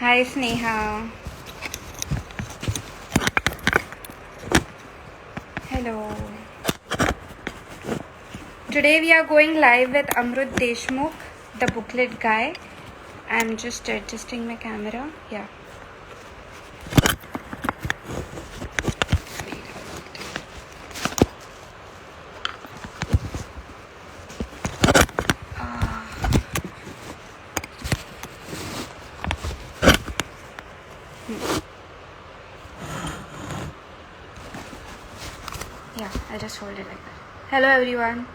Hi Sneha. Hello. Today we are going live with Amrut Deshmukh, the booklet guy. I'm just adjusting my camera. Yeah. Yeah, I'll just hold it like that. Hello everyone.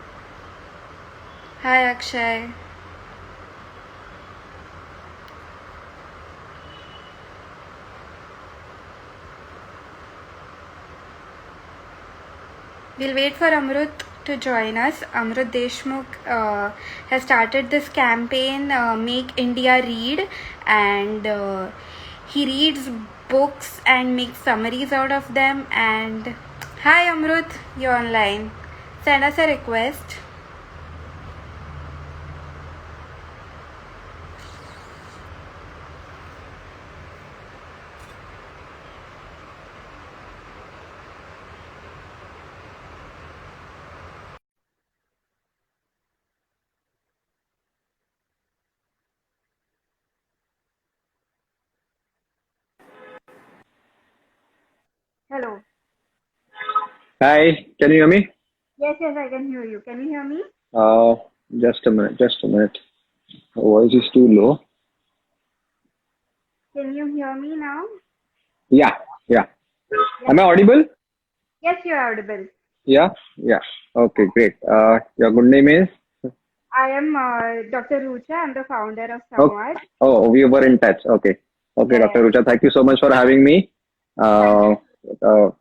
Hi Akshay. We'll wait for Amrut to join us. Amrut Deshmukh has started this campaign, Make India Read, and he reads books and makes summaries out of them. And hi Amrut, you're online. Send us a request. Hello. Hi, can you hear me? Yes, I can hear you. Can you hear me? Uh, just a minute, just a minute. The voice is too low. Can you hear me now? Yeah, yeah. Yes. Am I audible? Yes, you're audible. Yeah, yeah. Okay, great. Your good name is? I am Dr. Rucha. I'm the founder of Oh, Samvad. oh, we were in touch. Okay, okay, Yeah, Dr. Rucha. Thank you so much for having me. Thank Uh, you.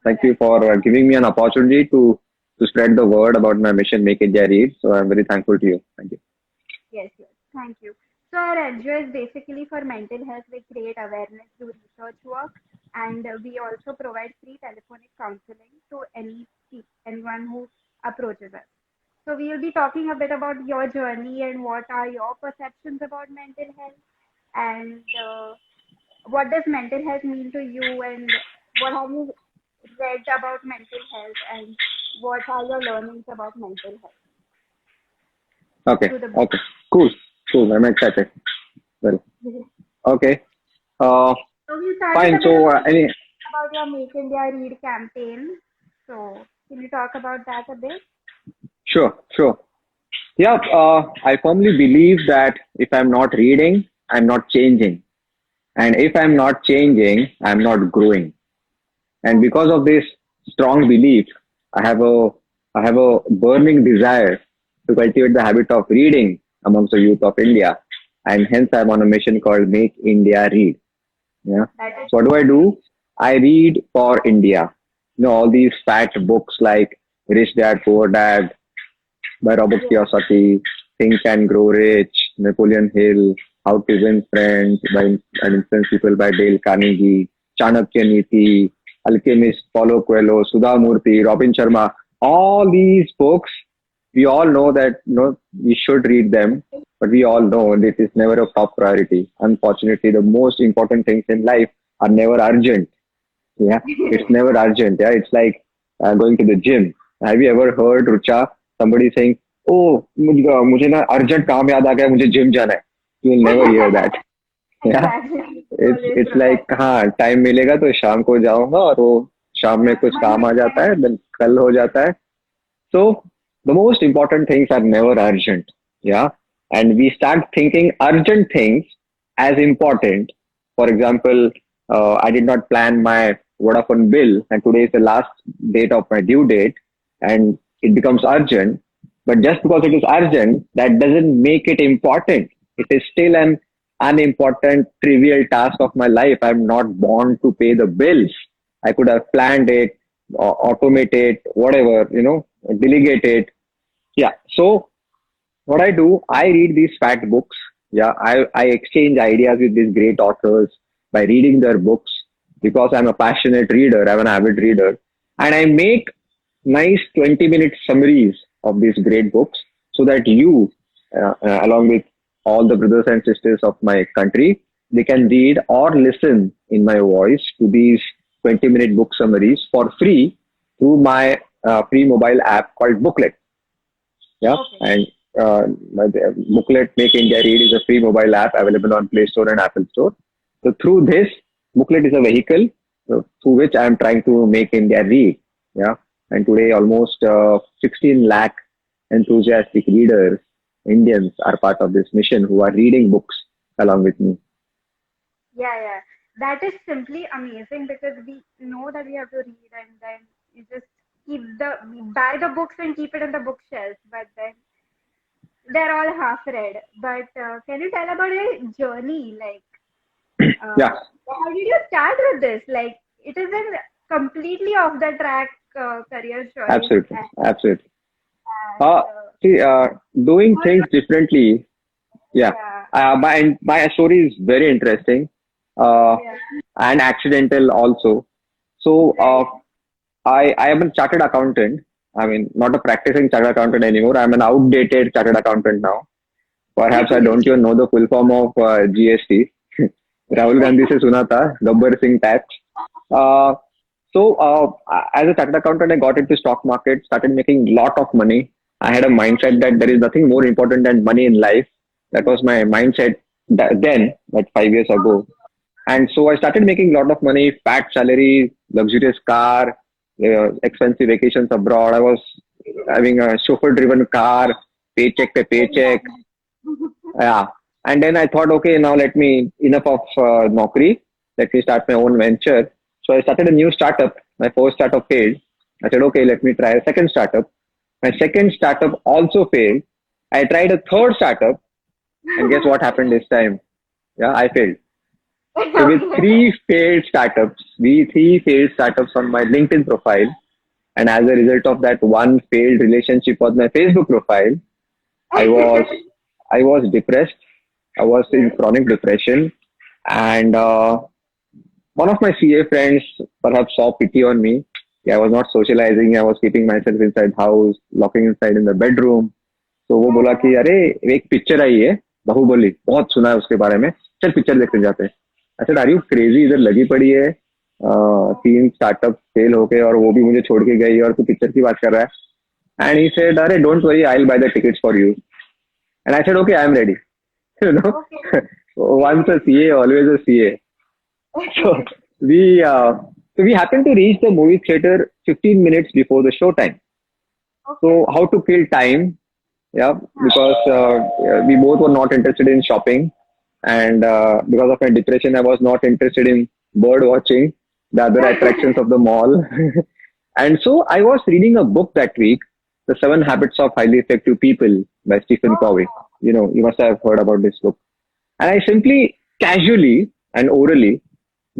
Thank you for giving me an opportunity to spread the word about my mission, Make India Read. So I'm very thankful to you. Thank you. Yes. Thank you. So our NGO is basically for mental health. We create awareness through research work, and we also provide free telephonic counseling to anyone who approaches us. So we will be talking a bit about your journey and what are your perceptions about mental health, and what does mental health mean to you, and what have you read about mental health, and what are your learnings about mental health Okay, through the book. okay. Cool, cool. I'm excited. Well, okay. Uh, So we started Fine. a bit So, about your Make India Read campaign. So can you talk about that a bit? sure, sure. Yeah, I firmly believe that if I'm not reading, I'm not changing. And if I'm not changing, I'm not growing. And Okay. because of this strong belief, I have a I have a burning desire to cultivate the habit of reading amongst the youth of India. And hence I'm on a mission called Make India Read. Yeah. That is So what do I do? I read for India. All these fat books like Rich Dad, Poor Dad, by Robert yes, Kiyosaki, Think and Grow Rich, Napoleon Hill, How to Win Friends by and Influence People by Dale Carnegie, Chanakya Niti, Alchemist, Paulo Coelho, Sudha Murthy, Robin Sharma. All these books, we all know that we should read them, but we all know this is never a top priority. Unfortunately, the most important things in life are never urgent. Yeah, it's never urgent. Yeah, it's like going to the gym. Have you ever heard Rucha somebody saying, "Oh, मुझे ना urgent काम याद आ गया, मुझे gym जाना है." You will never hear that. Yeah, exactly. Always it's like procrastinate. हाँ time मिलेगा तो शाम को जाऊंगा और वो शाम में कुछ काम आ जाता है, then कल हो जाता है. So the most important things are never urgent. Yeah. And we start thinking urgent things as important. For example, I did not plan my Vodafone bill and today is the last date of my due date and it becomes urgent. But just because it is urgent, that doesn't make it important. It is still an unimportant, trivial task of my life. I'm not born to pay the bills. I could have planned it, automate it, whatever, delegate it. Yeah. So what I do, I read these fact books. Yeah. I exchange ideas with these great authors by reading their books because I'm a passionate reader. I'm an avid reader. And I make nice 20-minute summaries of these great books so that you, along with all the brothers and sisters of my country, they can read or listen in my voice to these 20-minute book summaries for free through my free mobile app called Booklet. Yeah, Okay. and the Booklet Make India Read is a free mobile app available on Play Store and Apple Store. So through this, Booklet is a vehicle through which I am trying to make India read. Yeah, and today almost 16 lakh enthusiastic readers, Indians, are part of this mission who are reading books along with me. Yeah, yeah. That is simply amazing because we know that we have to read and then you just buy the books and keep it on the bookshelf, but then they're all half read. But can you tell about your journey? Like, Yeah, how did you start with this? Like, it isn't completely off the track career choice, absolutely, absolutely. Uh, and See, doing things differently. Yeah, yeah, my story is very interesting uh, yeah, and accidental also. So, right. I am a chartered accountant. I mean, not a practicing chartered accountant anymore. I'm an outdated chartered accountant now. Perhaps I don't even know the full form of GST. Rahul Gandhi se suna tha, Gabbar Singh tax. Uh, as a chartered accountant, I got into stock market, started making lot of money. I had a mindset that there is nothing more important than money in life. That was my mindset then, like 5 years ago. And so I started making a lot of money, fat salary, luxurious car, expensive vacations abroad. I was having a chauffeur-driven car, paycheck to paycheck. Yeah. And then I thought, okay, now let me, enough of Naukri, let me start my own venture. So I started a new startup. My first startup failed. I said, okay, let me try a second startup. My second startup also failed. I tried a third startup, and guess what happened this time? Yeah, I failed. So with Okay. three failed startups on my LinkedIn profile, and as a result of that one failed relationship on my Facebook profile, I was I was depressed. I was in Yes. chronic depression, and one of my CA friends perhaps saw pity on me. Yeah, I was not socializing. I was keeping myself inside house, locking inside in the bedroom. तो वो बोला कि अरे एक picture आई है बाहुबली बहुत सुना है उसके बारे में चल पिक्चर देखने जाते हैं अच्छा आर यू क्रेजी इधर लगी पड़ी है तीन स्टार्टअप फेल हो गए और वो भी मुझे छोड़ के गई और तू पिक्चर की बात कर रहा है एंड ही सेड अरे don't worry I will by the tickets for you and I said okay I am ready you know Okay. once a CA always a CA so we uh, so we happened to reach the movie theater 15 minutes before the show time so Okay. how to kill time. Yeah, because we both were not interested in shopping, and because of my depression, I was not interested in bird watching, the other attractions of the mall. And so I was reading a book that week, The Seven Habits of Highly Effective People by Stephen Covey. Oh, You know, you must have heard about this book. And I simply, casually and orally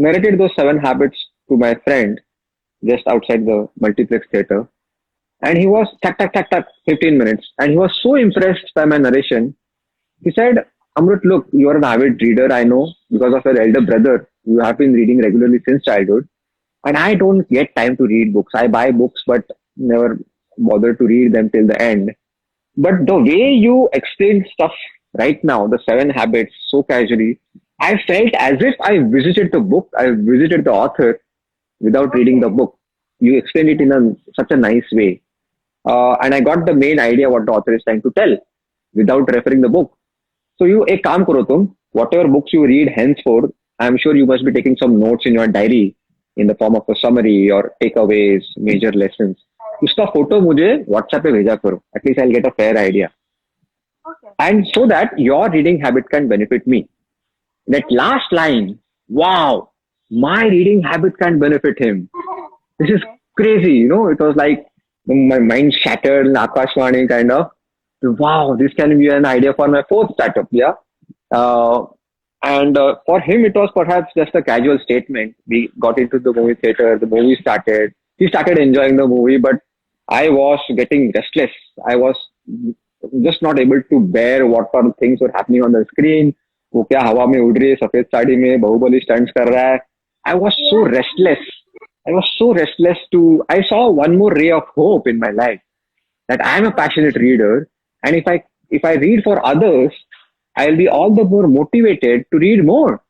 narrated those seven habits to my friend just outside the multiplex theater and he was tack, tack, tack, tack, 15 minutes. And he was so impressed by my narration. He said, Amrut, look, you are an avid reader, I know, because of your elder brother. You have been reading regularly since childhood. And I don't get time to read books. I buy books, but never bother to read them till the end. But the way you explain stuff right now, the seven habits, so casually, I felt as if I visited the book, I visited the author without reading the okay. book. You explained it in such a nice way and I got the main idea what the author is trying to tell without referring the book. So you एक काम करो तुम whatever books you read henceforth, I'm sure you must be taking some notes in your diary in the form of a summary or takeaways, major lessons. उसका photo मुझे WhatsApp पे भेजा करो. At least I'll get a fair idea. Okay. And so that your reading habit can benefit me. That Okay. last line, wow, my reading habit can benefit him. This is Okay. crazy, you know. It was like my mind shattered, Akashwani kind of. Wow, this can be an idea for my fourth startup, yeah. Uh, and for him, it was perhaps just a casual statement. We got into the movie theater, the movie started. He started enjoying the movie, but I was getting restless. I was just not able to bear what sort of things were happening on the screen. वो क्या हवा में उड़ रही है सफेद साड़ी में Baahubali stunts कर रहा है I was so Yeah. restless. I was so restless I saw one more ray of hope in my life that I am a passionate reader. And if I read for others, I'll be all the more motivated to read more.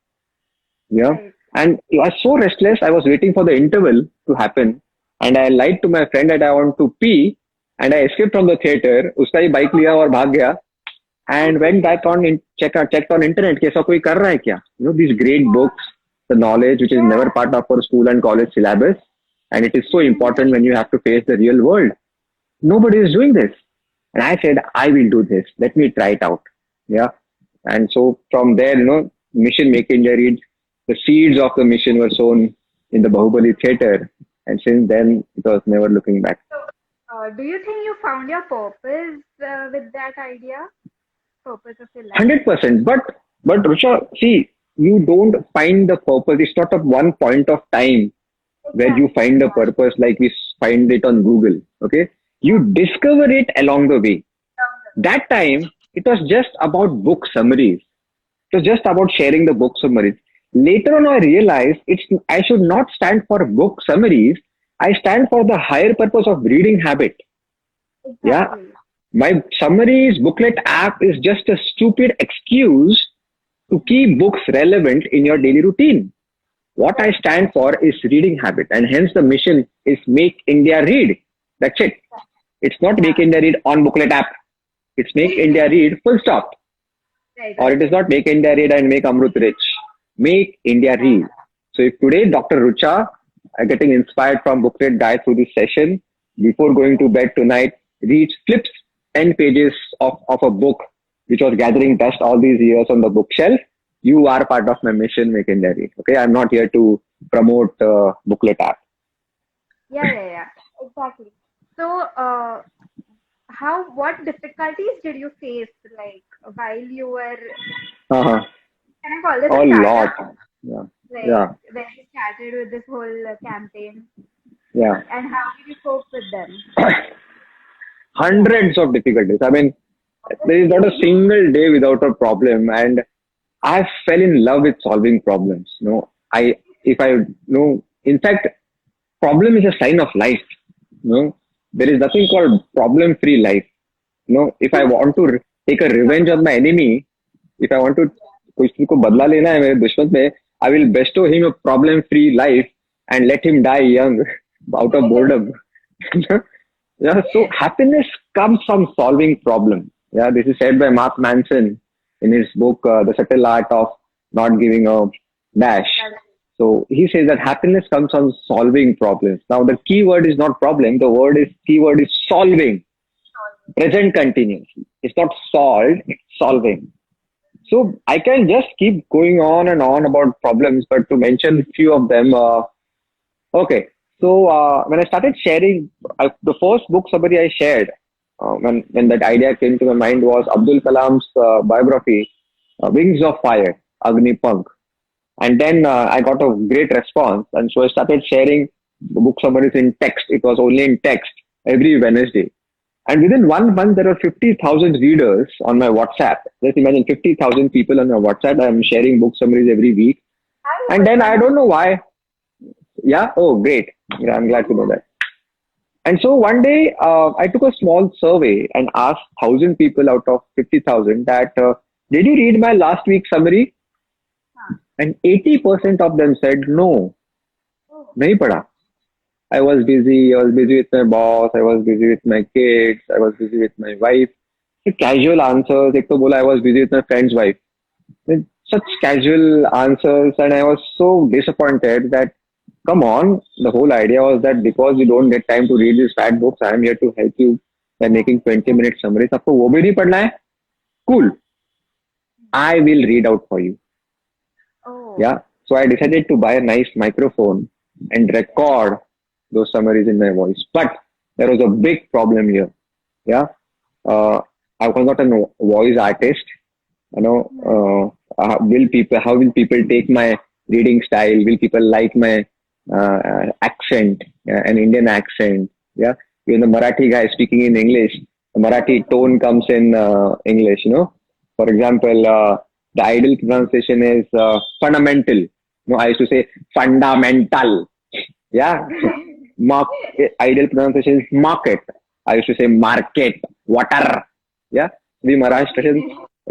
Yeah. Right. And I was so restless. I was waiting for the interval to happen. And I lied to my friend that I want to pee. And I escaped from the theater. उसका ही bike लिया और भाग गया. And went back on checked on internet कि ऐसा कोई कर रहा है क्या? You know, these great books, the knowledge which is Yeah. never part of our school and college syllabus. And it is so important when you have to face the real world. Nobody is doing this. And I said, I will do this. Let me try it out. Yeah. And so from there, mission Make India Read, the seeds of the mission were sown in the Bahubali theater. And since then, it was never looking back. So, do you think you found your purpose with that idea? Purpose of your life? 100%. But Rusha, see, you don't find the purpose. It's not at one point of time where you find the purpose like we find it on Google. Okay. You discover it along the way. That time, it was just about book summaries. It was just about sharing the book summaries. Later on, I realized I should not stand for book summaries. I stand for the higher purpose of reading habit. Yeah. Exactly. My summaries booklet app is just a stupid excuse to keep books relevant in your daily routine. What I stand for is reading habit, and hence the mission is Make India Read. That's it. It's not Make India Read on booklet app. It's Make India Read full stop. Right. Or it is not Make India Read and make Amrut rich. Make India Read. So if today Dr. Rucha are getting inspired from booklet guy through this session, before going to bed tonight, flips 10 pages of a book which was gathering dust all these years on the bookshelf, you are part of my mission, Make India Read. Okay, I'm not here to promote booklet app. Yeah. Exactly. So, what difficulties did you face, like, while you were, Uh-huh. can I call this A a lot. startup? Yeah. Like, Yeah. when you started with this whole campaign, Yeah. and how did you cope with them? Hundreds of difficulties. I mean, there is not a single day without a problem, and I fell in love with solving problems. In fact, problem is a sign of life. There is nothing called problem-free life. If I want to take a revenge on my enemy, if I want to किसी को बदला लेना है मेरे दुश्मन पे, I will bestow him a problem-free life and let him die young out of boredom. Yeah, so happiness comes from solving problems. Yeah, this is said by Mark Manson in his book, The Subtle Art of Not Giving a Dash. So he says that happiness comes from solving problems. Now the key word is not problem, the keyword is solving. Present continuous. It's not solved, it's solving. So I can just keep going on and on about problems, but to mention a few of them, okay. So when I started sharing, the first book summary I shared, when that idea came to my mind was Abdul Kalam's biography, Wings of Fire, Agni Pank. And then I got a great response. And so I started sharing book summaries in text. It was only in text every Wednesday. And within 1 month, there are 50,000 readers on my WhatsApp. Just imagine 50,000 people on my WhatsApp. I'm sharing book summaries every week. And then I don't know why. Yeah. Oh, great. Yeah, I'm glad to know that. And so one day, I took a small survey and asked 1,000 people out of 50,000 that, did you read my last week's summary? And 80% of them said, no, nahi pada. I was busy with my boss, I was busy with my kids, I was busy with my wife. So casual answers, ek to bola, I was busy with my friend's wife. Such casual answers, and I was so disappointed that, come on, the whole idea was that because you don't get time to read these fat books, I am here to help you by making 20-minute summaries. Aapko wo bhi nahi padna hai? Cool. I will read out for you. Oh. Yeah. So I decided to buy a nice microphone and record those summaries in my voice. But there was a big problem here. Yeah. I was not a voice artist. How will people take my reading style? Will people like my accent, an Indian accent? Yeah. Even the Marathi guy speaking in English, the Marathi tone comes in English, For example, the ideal pronunciation is fundamental. I used to say fundamental. Yeah. Ideal pronunciation is market. I used to say market, water. Yeah. We Maharashtrians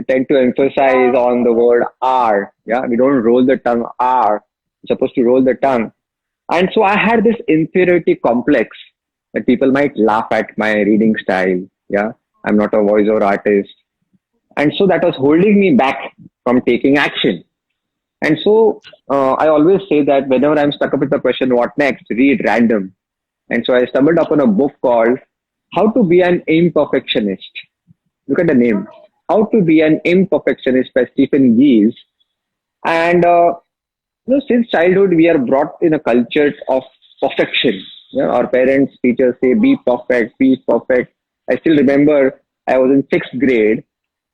tend to emphasize on the word R. Yeah, we don't roll the tongue R. We're supposed to roll the tongue. And so I had this inferiority complex that people might laugh at my reading style. Yeah, I'm not a voiceover artist. And so that was holding me back from taking action. And so I always say that whenever I'm stuck up with the question, what next? Read random. And so I stumbled upon a book called How to Be an Imperfectionist. Look at the name. How to Be an Imperfectionist by Stephen Geese. And since childhood, we are brought in a culture of perfection. Our parents, teachers say, be perfect, be perfect. I still remember I was in sixth grade.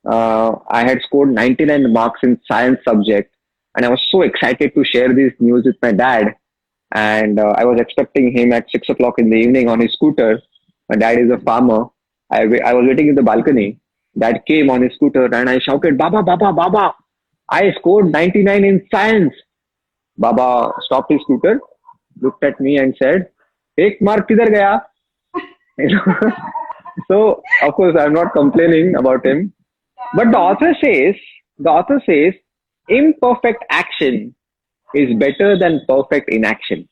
I had scored 99 marks in science subject, and I was so excited to share this news with my dad. And I was expecting him at 6 o'clock in the evening on his scooter. My dad is a farmer. I was waiting in the balcony. Dad came on his scooter, and I shouted, Baba, Baba, Baba, I scored 99 in science. Baba stopped his scooter, looked at me and said, "Ek mark kidhar gaya?" You know? So, of course, I'm not complaining about him. But the author says, imperfect action is better than perfect inaction.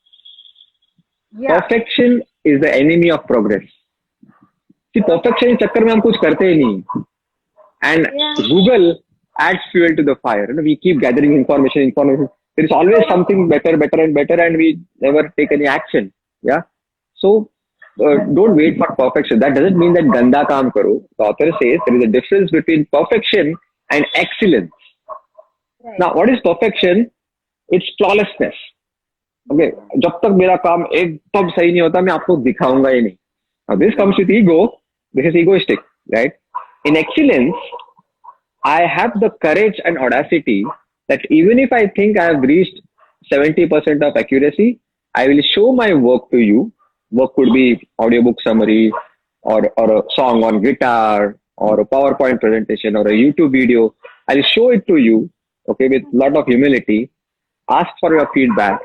Yeah. Perfection is the enemy of progress. See, perfection के चक्कर में हम कुछ करते ही नहीं. And Yeah. Google adds fuel to the fire. We keep gathering information. There is always something better, and better, and we never take any action. Yeah. So don't wait for perfection. That doesn't mean that ganda kaam karo. The author says there is a difference between perfection and excellence. Right. Now, what is perfection? It's flawlessness. Okay. जब तक मेरा काम एकदम सही नहीं होता, मैं आपको दिखाऊंगा ही नहीं. Now, this comes with ego. This is egoistic, right? In excellence, I have the courage and audacity that even if I think I have reached 70% of accuracy, I will show my work to you. Work could be audiobook summary or a song on guitar or a PowerPoint presentation or a YouTube video. I'll show it to you, okay, with a lot of humility. Ask for your feedback.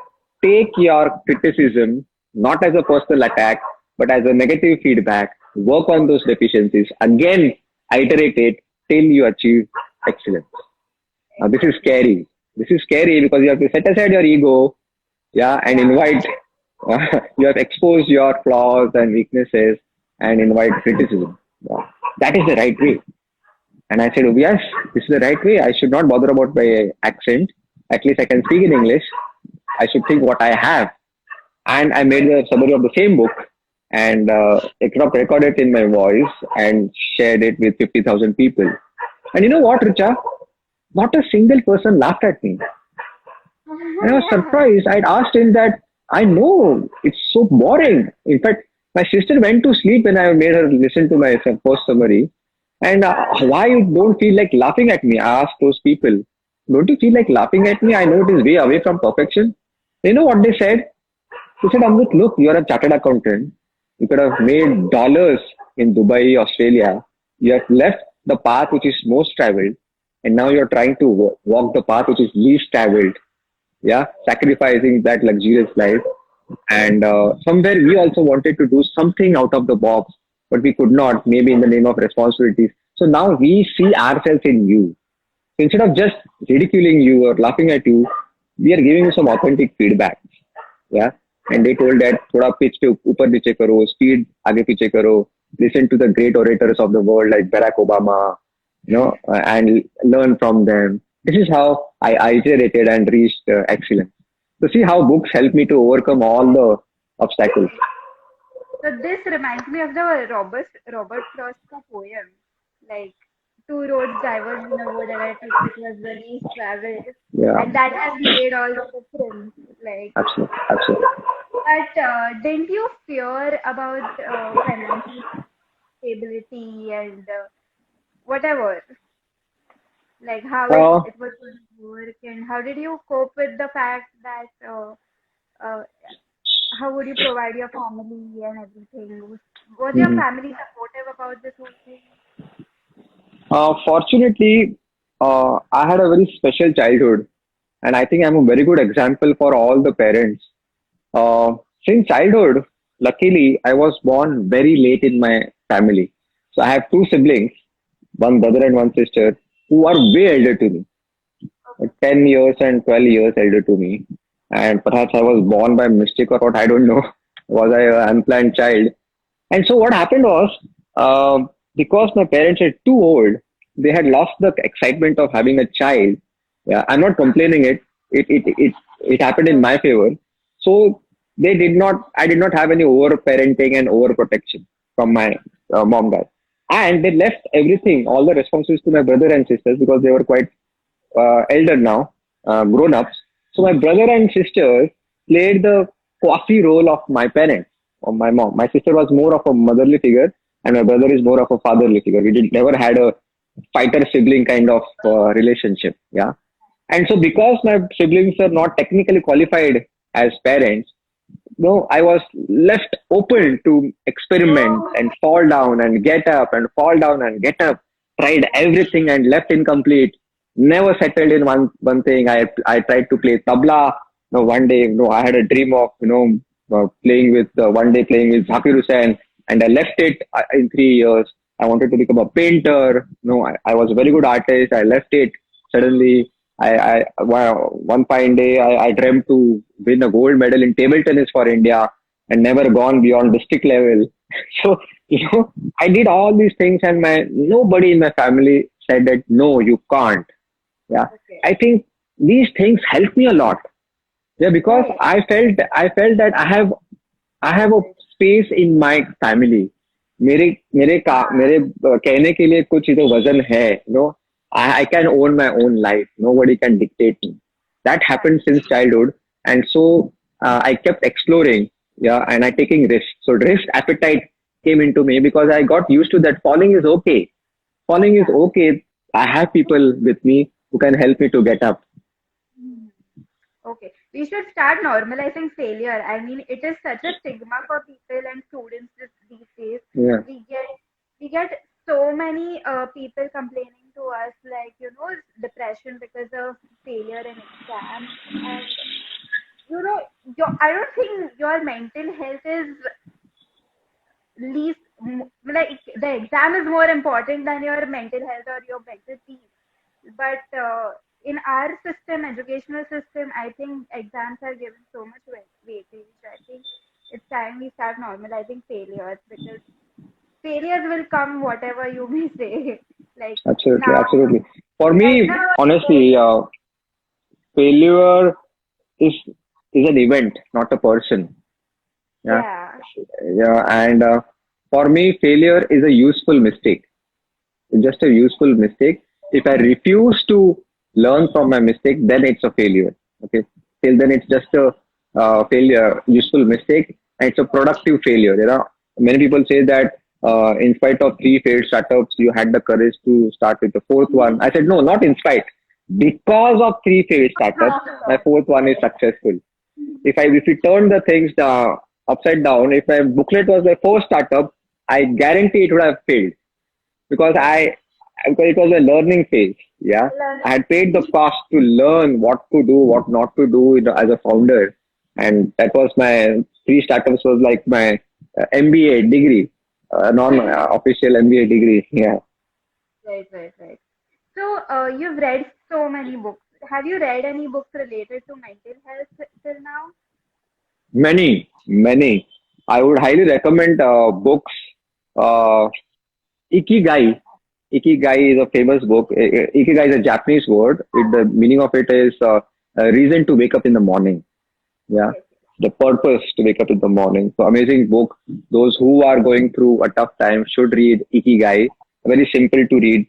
Take your criticism not as a personal attack, but as a negative feedback. Work on those deficiencies. Again, iterate it till you achieve excellence. Now, this is scary. This is scary because you have to set aside your ego, yeah, and invite, you have exposed your flaws and weaknesses and invite criticism. Yeah. That is the right way. And I said, oh, yes, this is the right way. I should not bother about my accent. At least I can speak in English. I should think what I have. And I made a summary of the same book and recorded it in my voice and shared it with 50,000 people. And you know what, Richa? Not a single person laughed at me. And I was surprised. I'd asked him that, I know, it's so boring. In fact, my sister went to sleep when I made her listen to my first summary. And why you don't feel like laughing at me? I asked those people, don't you feel like laughing at me? I know it is way away from perfection. You know what they said? They said, Amrit, look, you're a chartered accountant. You could have made dollars in Dubai, Australia. You have left the path which is most traveled. And now you're trying to walk the path which is least traveled. Yeah, sacrificing that luxurious life. And somewhere we also wanted to do something out of the box, but we could not, maybe in the name of responsibilities. So now we see ourselves in you. Instead of just ridiculing you or laughing at you, we are giving you some authentic feedback. Yeah. And they told that thoda pitch pe upar niche karo, speed aage piche karo, listen to the great orators of the world like Barack Obama, and learn from them. This is how I iterated and reached excellence. So see how books help me to overcome all the obstacles. So this reminds me of the Robert Frost poem, like two roads diverged in a wood and I took it was the least traveled, Yeah, and that has made all the difference. Like, absolutely, absolutely. but didn't you fear about financial stability and whatever, like how Uh, it was going to work, and how did you cope with the fact that uh, how would you provide your family and everything? Was your mhm. family supportive about this whole thing? Fortunately, I had a very special childhood, and I think I'm a very good example for all the parents. Uh, since childhood, luckily, I was born very late in my family. So I have two siblings, one brother and one sister. who are way elder to me, 10 years and 12 years elder to me. And perhaps I was born by mistake or what, I don't know. Was I an unplanned child? And so what happened was, because my parents are too old, they had lost the excitement of having a child. Yeah, I'm not complaining it. It happened in my favor. So they did not, I did not have any over parenting and over protection from my mom dad. And they left everything, all the responsibilities to my brother and sisters because they were quite elder now, grown ups. So my brother and sisters played the quasi role of my parents, of my mom. My sister was more of a motherly figure, and my brother is more of a fatherly figure. We did never had a fighter sibling kind of relationship. Yeah. And so because my siblings are not technically qualified as parents, no, I was left open to experiment Oh, and fall down and get up and fall down and get up. Tried everything and left incomplete. Never settled in one thing. I tried to play tabla. No, one day, no, I had a dream of playing with one day playing with Zakir Hussain, and I left it in 3 years. I wanted to become a painter. No, I was a very good artist. I left it suddenly. One fine day I dreamt to win a gold medal in table tennis for India and never gone beyond district level. So, I did all these things and nobody in my family said that no, you can't. Yeah. okay. I think these things helped me a lot. Yeah, because Right. I felt that I have a space in my family. मेरे मेरे का Yeah. मेरे कहने के लिए कुछ इधर वजन है, I can own my own life. Nobody can dictate me. That happened since childhood, and so I kept exploring, yeah, and I taking risks. So risk appetite came into me because I got used to that. Falling is okay. Falling is Yeah. okay. I have people with me who can help me to get up. Mhm. Okay. We should start normalizing failure. I mean, it is such a stigma for people and students these days. Yeah, We get we get so many people complaining to us like, depression because of failure in exam. And I don't think your mental health is like the exam is more important than your mental health or your mental peace. But in our system, educational system, I think exams are given so much weightage. I think it's time we start normalizing failures because failures will come whatever you may say. Like absolutely, now, absolutely. For right me, now, honestly, failure is is an event, not a person. Yeah, yeah, yeah, and for me, failure is a useful mistake. Just a useful mistake. If I refuse to learn from my mistake, then it's a failure. Okay, till then it's just a failure, useful mistake, and it's a productive failure. Many people say that in spite of three failed startups, you had the courage to start with the fourth one. I said no, not in spite. Because of three failed startups, my fourth one is successful. If you turn the things upside down, if my booklet was my first startup, I guarantee it would have failed because okay, because it was a learning phase. Yeah, I learning. had paid the cost to learn what to do, what not to do, as a founder, and that was my three startups was like my MBA degree, non-official MBA degree. Yeah, Right, right, right. So, you've read so many books. Have you read any books related to mental health till now? many. I would highly recommend books. Uh, Ikigai. Ikigai is a famous book. Ikigai is a Japanese word. The meaning of it is a reason to wake up in the morning. Yeah, Yes, the purpose to wake up in the morning. So amazing book. Those who are going through a tough time should read Ikigai. A very simple to read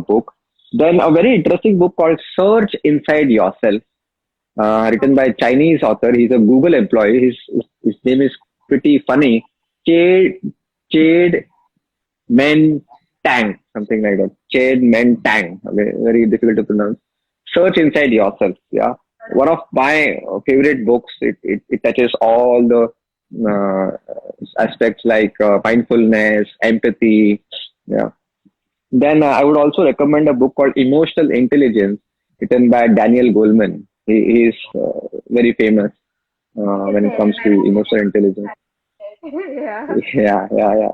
book. Then a very interesting book called Search Inside Yourself, written by a Chinese author. He's a Google employee. His name is pretty funny. Jade Jade Men Tang, something like that. Jade Men Tang. Okay, very difficult to pronounce. Search Inside Yourself. Yeah, one of my favorite books. It touches all the aspects like mindfulness, empathy. Yeah. Then I would also recommend a book called Emotional Intelligence, written by Daniel Goleman. He is very famous is when it it? comes to emotional intelligence. Yeah. Yeah, yeah, yeah.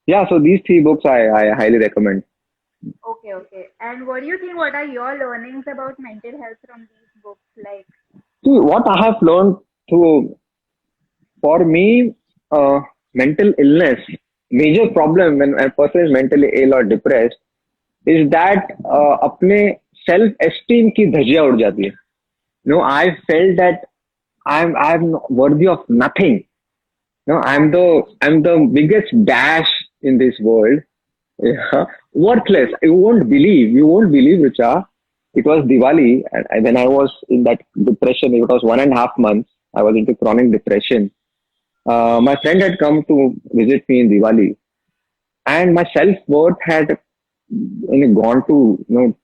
Yeah, so these three books I highly recommend. Okay, okay. And what do you think? What are your learnings about mental health from these books? Like, See, what I have learned through, for me, mental illness, major problem when a person is mentally ill or depressed is that अपने self esteem की धज्जियां उड़ जाती है. No, I felt that I'm worthy of nothing. No, I'm the biggest dash in this world. Yeah, worthless. You won't believe, Richa. It was Diwali, and when I was in that depression, it was 1.5 months. I was into chronic depression. My friend had come to visit me in Diwali, and my self worth had gone to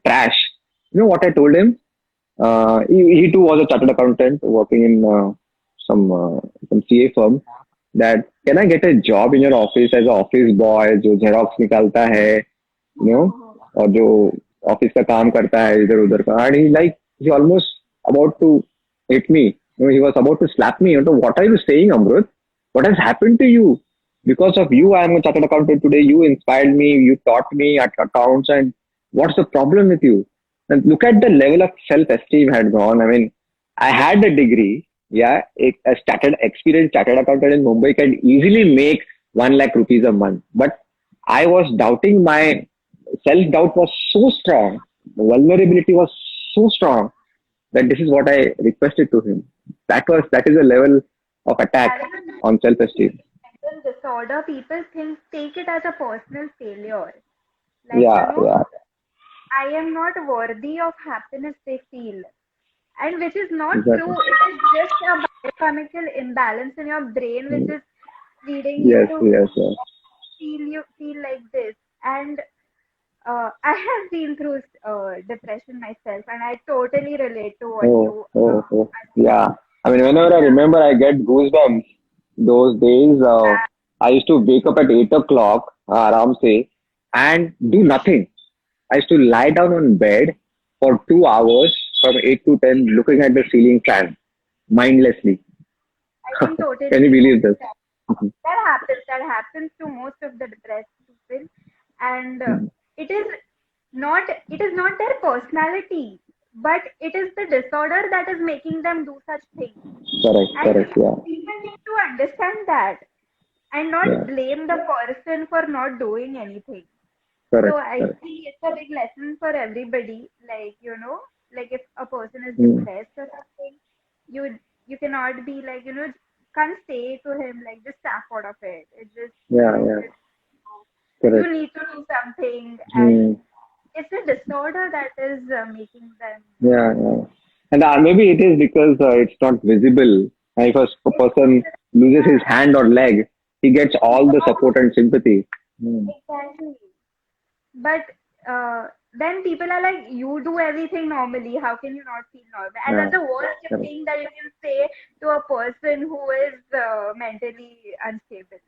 trash. You know what I told him? He too was a chartered accountant working in some CA firm. That can I get a job in your office as an office boy जो xerox निकालता है, you know, और जो office का काम करता है इधर उधर का. And he almost about to hit me. He was about to slap me. What are you saying, Amrut? What has happened to you? Because of you, I am a chartered accountant today. You inspired me. You taught me at accounts. And what's the problem with you? And look at the level of self-esteem had gone. I mean, I had a degree. Yeah, a experienced chartered accountant in Mumbai can easily make 1 lakh rupees a month. But I was doubting, my self-doubt was so strong. Vulnerability was so strong that this is what I requested to him. That is a level of attack that is a on self-esteem. mental disorder. People take it as a personal failure. Like, Yeah, yeah, I am not worthy of happiness, they feel. And which is not true. exactly. It is just a biochemical imbalance in your brain which Mm. is leading you Yes, to yes, yes. feel like this. And I have been through depression myself, and I totally relate to what Oh, you oh, oh. are saying. Yeah. I mean, whenever I remember, I get goosebumps. Those days, I used to wake up at 8 o'clock, aram se, and do nothing. I used to lie down on bed for 2 hours from 8 to 10, looking at the ceiling fan mindlessly. I can totally Can you relate believe to this? that. That happens. That happens to most of the depressed people, and Mhm. it is not their personality, but it is the disorder that is making them do such things. Correct, And correct. Yeah, people need to understand that and not yeah. blame the person for not doing anything. So Correct, I correct. think it's a big lesson for everybody. Like, like if a person is Mm. depressed or something, you cannot be like, can't say to him like just snap out of it. It just, Yeah, yeah. it's, you Correct. need to do something, and Mm. it's a disorder that is making them. Yeah, yeah. And maybe it is because it's not visible. And if a person loses his hand or leg, he gets all the support and sympathy. Mm. Exactly. But then people are like, you do everything normally. How can you not feel normal? And Yeah, that's the worst correct, thing that you can say to a person who is mentally unstable.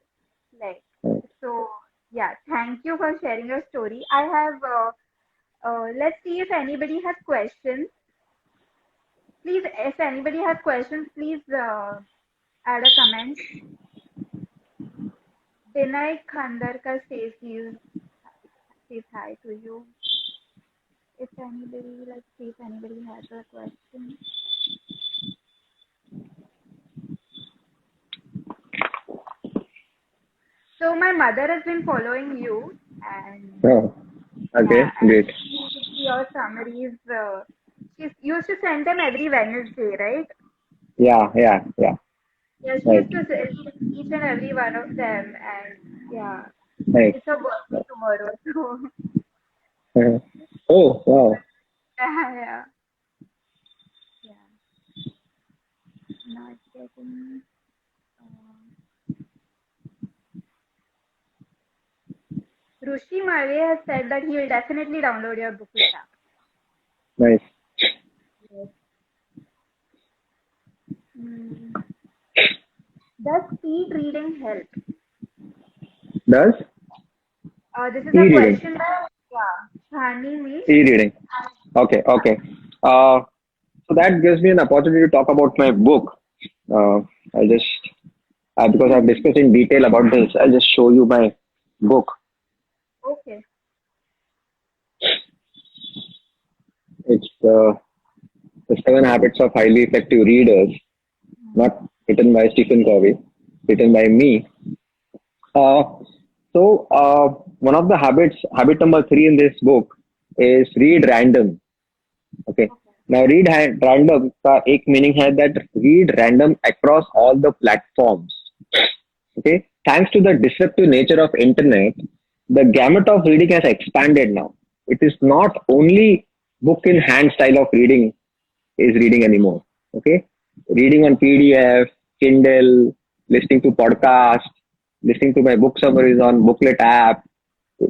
Like, correct. so yeah, thank you for sharing your story. I have, let's see if anybody has questions. Please, if anybody has questions, please add a comment. Vinay Khandarkar says hi to you. If anybody, let's see if anybody has a question. So my mother has been following you, and Oh, yeah, okay, and great. your summaries. She used to send them every Wednesday, right? Yeah, yeah, yeah. Yeah, she Right, used to read each and every one of them, and yeah, right. it's her birthday Right. tomorrow, so Oh, wow. yeah, yeah, yeah. Not getting. Uh, Rushi Malve has said that he will definitely download your book, Isha. Nice. Yes. Mm. Does speed reading help? Does This is a e-reading. question by Shani me. E-reading. Okay, okay. Uh, so that gives me an opportunity to talk about my book. Uh, I just because I've discussed in detail about this, I'll just show you my book. Okay. It's the Seven Habits of Highly Effective Readers, not written by Stephen Covey, written by me. Uh, One of the habits, habit number three in this book is read random. Okay. Okay. Now, random का एक meaning है that read random across all the platforms. Okay. Thanks to the disruptive nature of internet, the gamut of reading has expanded now. It is not only book in hand style of reading is reading anymore. Okay. Reading on PDF, Kindle, listening to podcasts, listening to my book summaries on booklet app.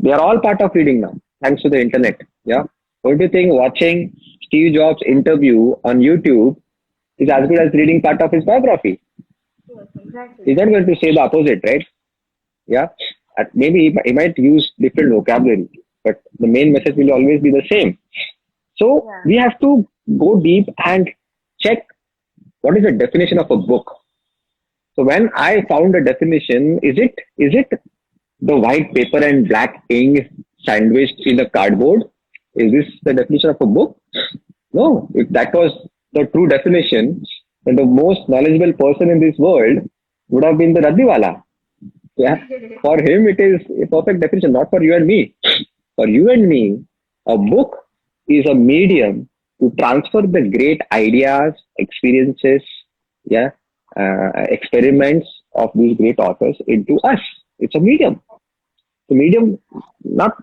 They are all part of reading now, thanks to the internet. Yeah. Don't you think watching Steve Jobs interview on YouTube is as good as reading part of his biography? Yes, exactly. He's not going to say the opposite, right? Yeah. Maybe he might use different vocabulary, but the main message will always be the same. So Yeah. we have to go deep and check what is the definition of a book. So when I found a definition, is it the white paper and black ink sandwiched in a cardboard? Is this the definition of a book? No. If that was the true definition, then the most knowledgeable person in this world would have been the Raddiwala. Yeah. For him, it is a perfect definition, not for you and me. For you and me, a book is a medium to transfer the great ideas, experiences, yeah, experiments of these great authors into us. It's a medium. The medium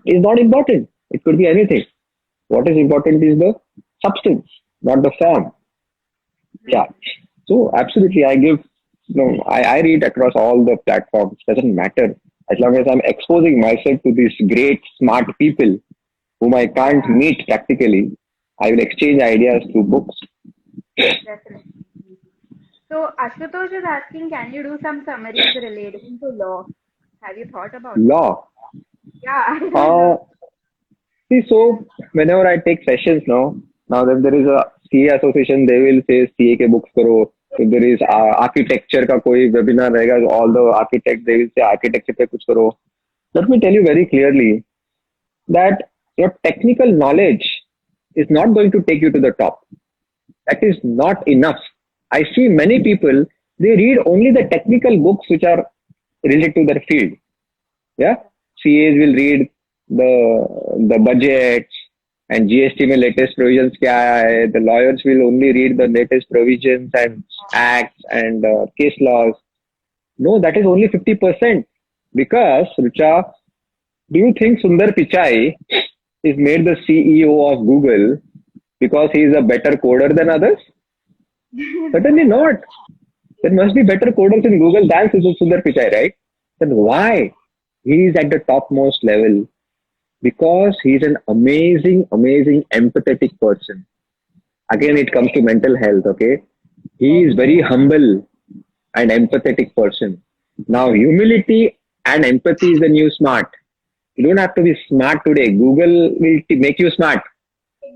is not important. It could be anything. What is important is the substance, not the form. Yeah. So absolutely, I give. No, I read across all the platforms. Doesn't matter as long as I'm exposing myself to these great, smart people whom I can't Yeah, meet practically. I will exchange ideas through books. definitely. So Ashutosh is asking, can you do some summaries relating to law? Have you thought about it? Law. Yeah, I don't know. Uh, See, so whenever I take sessions now that there is a CA association, they will say CA के books करो. If there is architecture का कोई webinar रहेगा, all the architects they will say architecture पे कुछ करो. Let me tell you very clearly that your technical knowledge is not going to take you to the top. That is not enough. I see many people, they read only the technical books which are related to their field. Yeah, CAs will read the budgets and GST में latest provisions क्या है. The lawyers will only read the latest provisions and acts and case laws. No, that is only 50%. Because Rucha, do you think Sundar Pichai is made the CEO of Google because he is a better coder than others? Certainly not. There must be better coders in Google than Sundar Pichai, right? Then why he is at the topmost level? Because he is an amazing, amazing, empathetic person. Again, it comes to mental health, okay? He is very humble and empathetic person. Now, humility and empathy is the new smart. You don't have to be smart today. Google will make you smart.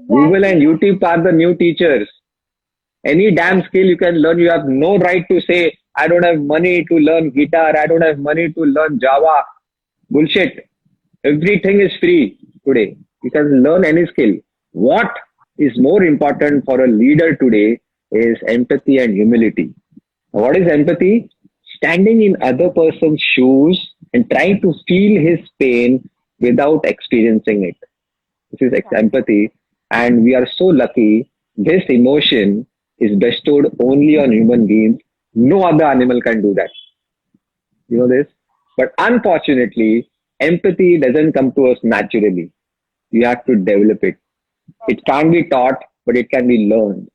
Google and Exactly. YouTube are the new teachers. Any damn skill you can learn. You have no right to say, I don't have money to learn guitar. I don't have money to learn Java. Bullshit. Everything is free today. You can learn any skill. What is more important for a leader today is empathy and humility. What is empathy? Standing in other person's shoes and trying to feel his pain without experiencing it. This is empathy. And we are so lucky. This emotion is bestowed only on human beings. No other animal can do that. You know this? But unfortunately, empathy doesn't come to us naturally. You have to develop it. It can't be taught, but it can be learned.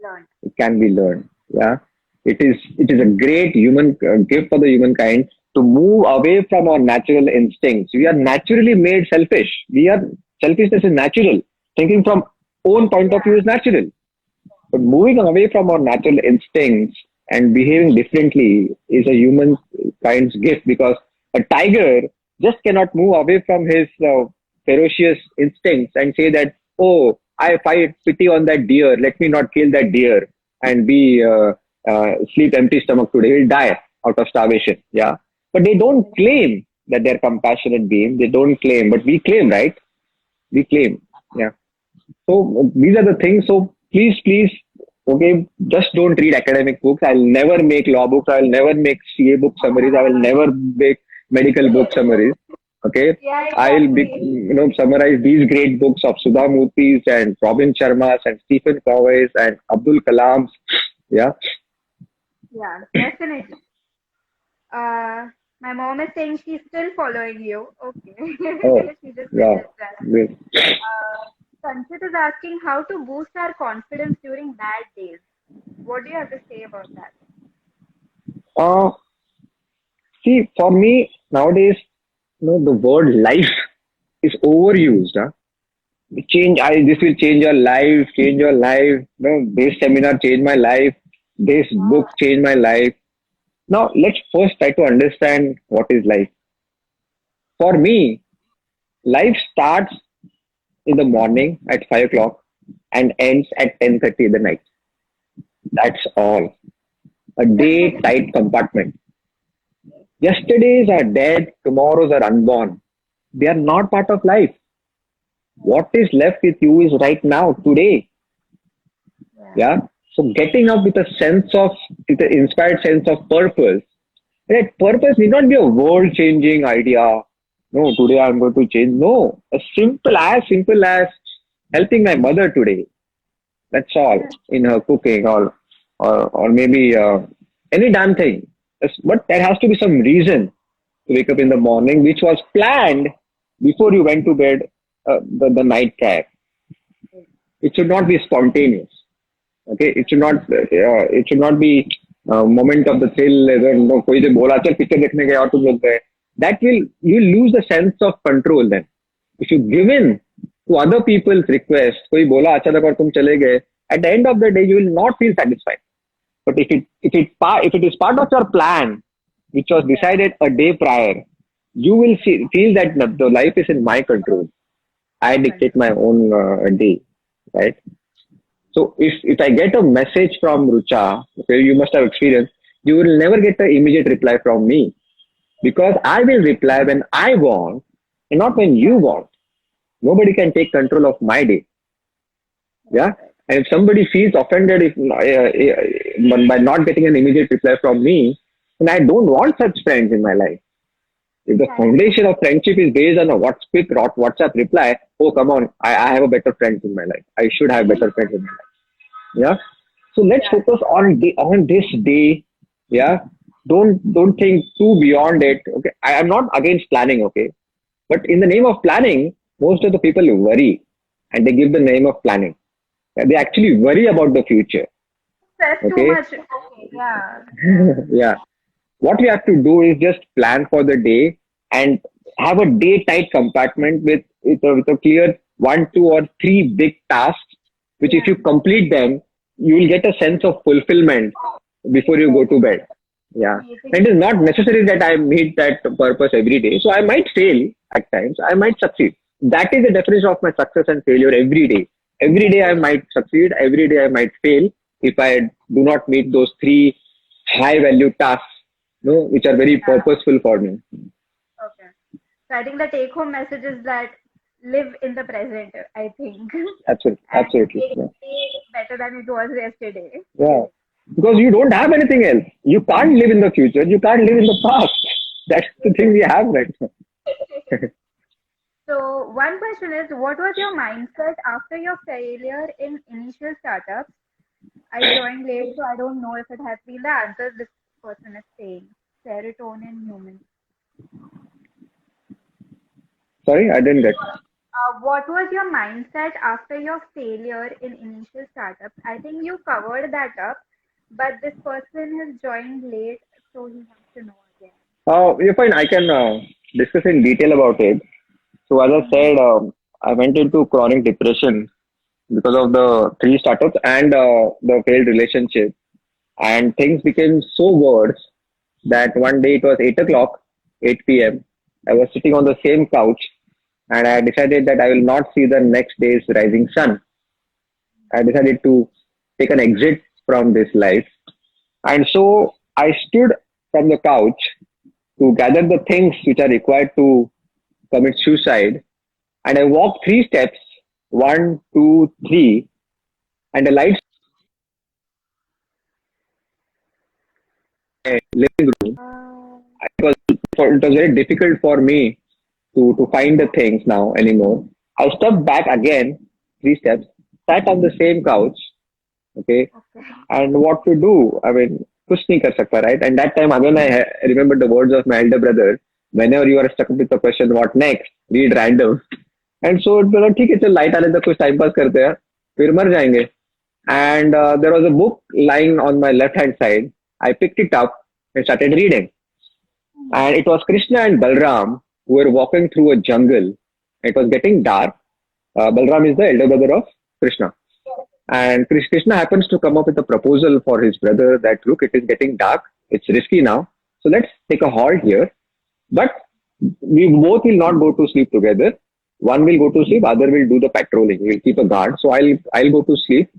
Learn. It can be learned. Yeah. It is a great human gift for the humankind to move away from our natural instincts. We are naturally made selfish. Selfishness is natural. Thinking from own point of view is natural. But moving away from our natural instincts and behaving differently is a human kind's gift, because a tiger just cannot move away from his ferocious instincts and say that, oh, I find pity on that deer. Let me not kill that deer and sleep empty stomach today. He'll die out of starvation. Yeah. But they don't claim that they're compassionate beings. They don't claim, but we claim, right? We claim. Yeah. So these are the things. So please, okay, just don't read academic books. I'll never make law books. I'll never make CA book summaries. I will never make medical book summaries. Okay, Yeah, I'll be, exactly. summarize these great books of Sudha Murthy's and Robin Sharma's and Stephen Covey's and Abdul Kalam's. Yeah. Yeah, definitely. Uh, my mom is saying she's still following you. Okay. Oh, She just yeah. finished that. Great. Sanchit is asking how to boost our confidence during bad days. What do you have to say about that? Uh, See, for me nowadays, the word life is overused. Huh? This will change your life, change your life. This seminar changed my life. This book changed my life. Now, let's first try to understand what is life. For me, life starts in the morning at 5 o'clock and ends at 10:30 in the night. That's all. A day tight compartment. Yesterdays are dead, tomorrows are unborn. They are not part of life. What is left with you is right now, today. Yeah. Yeah. So getting up with an inspired sense of purpose. That purpose need not be a world changing idea. No, today I'm going to change. No, simple as helping my mother today. That's all in her cooking or maybe any damn thing. But there has to be some reason to wake up in the morning, which was planned before you went to bed the night prior. It should not be spontaneous. Okay, it should not be moment of the thrill. कोई से बोला चल picture देखने गए और तुम लोग गए. That will you lose the sense of control then. If you give in to other people's request, कोई बोला अच्छा लगा और तुम चले गए. At the end of the day, you will not feel satisfied. But if it is part of your plan, which was decided a day prior, you will feel that the life is in my control. I dictate my own day, right? So if I get a message from Rucha, okay, you must have experienced, you will never get an immediate reply from me because I will reply when I want and not when you want. Nobody can take control of my day. Yeah. And if somebody feels offended by not getting an immediate reply from me, then I don't want such friends in my life. If the foundation of friendship is based on a WhatsApp reply, oh come on, I have a better friend in my life. I should have better friends in my life. Yeah. So let's focus on this day. Yeah. Don't think too beyond it. Okay. I am not against planning. Okay. But in the name of planning, most of the people worry and they give the name of planning. They actually worry about the future. Stress too Okay. much. Okay, yeah. Yeah. What we have to do is just plan for the day and have a day tight compartment with a clear 1, 2, or 3 big tasks, which if you complete them, you will get a sense of fulfillment before you go to bed. Yeah. And it is not necessary that I meet that purpose every day. So I might fail at times. I might succeed. That is the definition of my success and failure every day. Every day I might succeed. Every day I might fail if I do not meet those 3 high value tasks, which are very purposeful for me. Okay. So I think the take home message is that live in the present, I think. Absolutely. And Absolutely. make Yeah. it better than it was yesterday. Yeah. Because you don't have anything else. You can't live in the future. You can't live in the past. That's the thing we have right now. So one question is, what was your mindset after your failure in initial startups? I joined late, so I don't know if it has been the answer this person is saying. Serotonin human. Sorry, I didn't get. What was your mindset after your failure in initial startups? I think you covered that up, but this person has joined late, so he wants to know again. You're fine. I can discuss in detail about it. So as I said, I went into chronic depression because of the 3 startups and the failed relationship. And things became so worse that one day it was 8 o'clock, 8 p.m. I was sitting on the same couch and I decided that I will not see the next day's rising sun. I decided to take an exit from this life. And so I stood from the couch to gather the things which are required to commit suicide. And I walked 3 steps 1, 2, 3, and the lights in the living room. Uh, It was very difficult for me to find the things now anymore. I stepped back again, 3 steps, sat on the same couch, okay, okay. and what to do? I mean, kuch nahi kar sakta, right? And that time again, I remember the words of my elder brother. Whenever you are stuck with the question, what next? Read random. And so it was ठीक है चल light आने तक कुछ time pass करते हैं फिर मर जाएंगे. And there was a book lying on my left hand side. I picked it up and started reading. And it was Krishna and Balram who were walking through a jungle. It was getting dark. Balram is the elder brother of Krishna. And Krishna happens to come up with a proposal for his brother that, look, it is getting dark. It's risky now. So let's take a halt here. But we both will not go to sleep together. One will go to sleep, other will do the patrolling. We'll keep a guard. So I'll go to sleep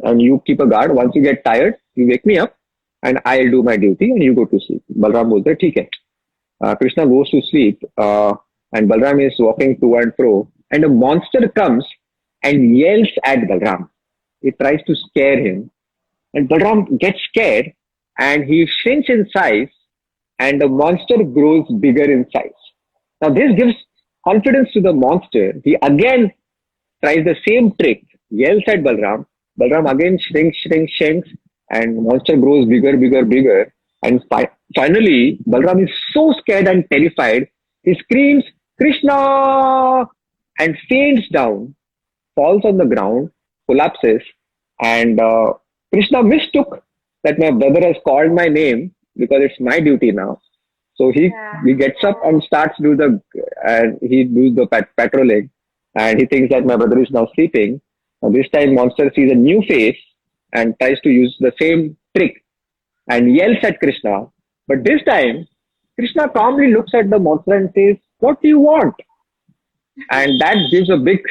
and you keep a guard. Once you get tired, you wake me up and I'll do my duty and you go to sleep. Balram bolte, theek hai. Krishna goes to sleep and Balram is walking to and fro and a monster comes and yells at Balram. It tries to scare him and Balram gets scared and he shrinks in size and the monster grows bigger in size. Now this gives confidence to the monster. He again tries the same trick, yells at Balram. Balram again shrinks, and monster grows bigger. And finally, Balram is so scared and terrified, he screams, Krishna! And faints down, falls on the ground, collapses, and Krishna mistook that my brother has called my name because it's my duty now. So he gets up and starts do the he does the patrolling, and he thinks that my brother is now sleeping. And this time, monster sees a new face and tries to use the same trick and yells at Krishna. But this time, Krishna calmly looks at the monster and says, "What do you want?" And that gives a big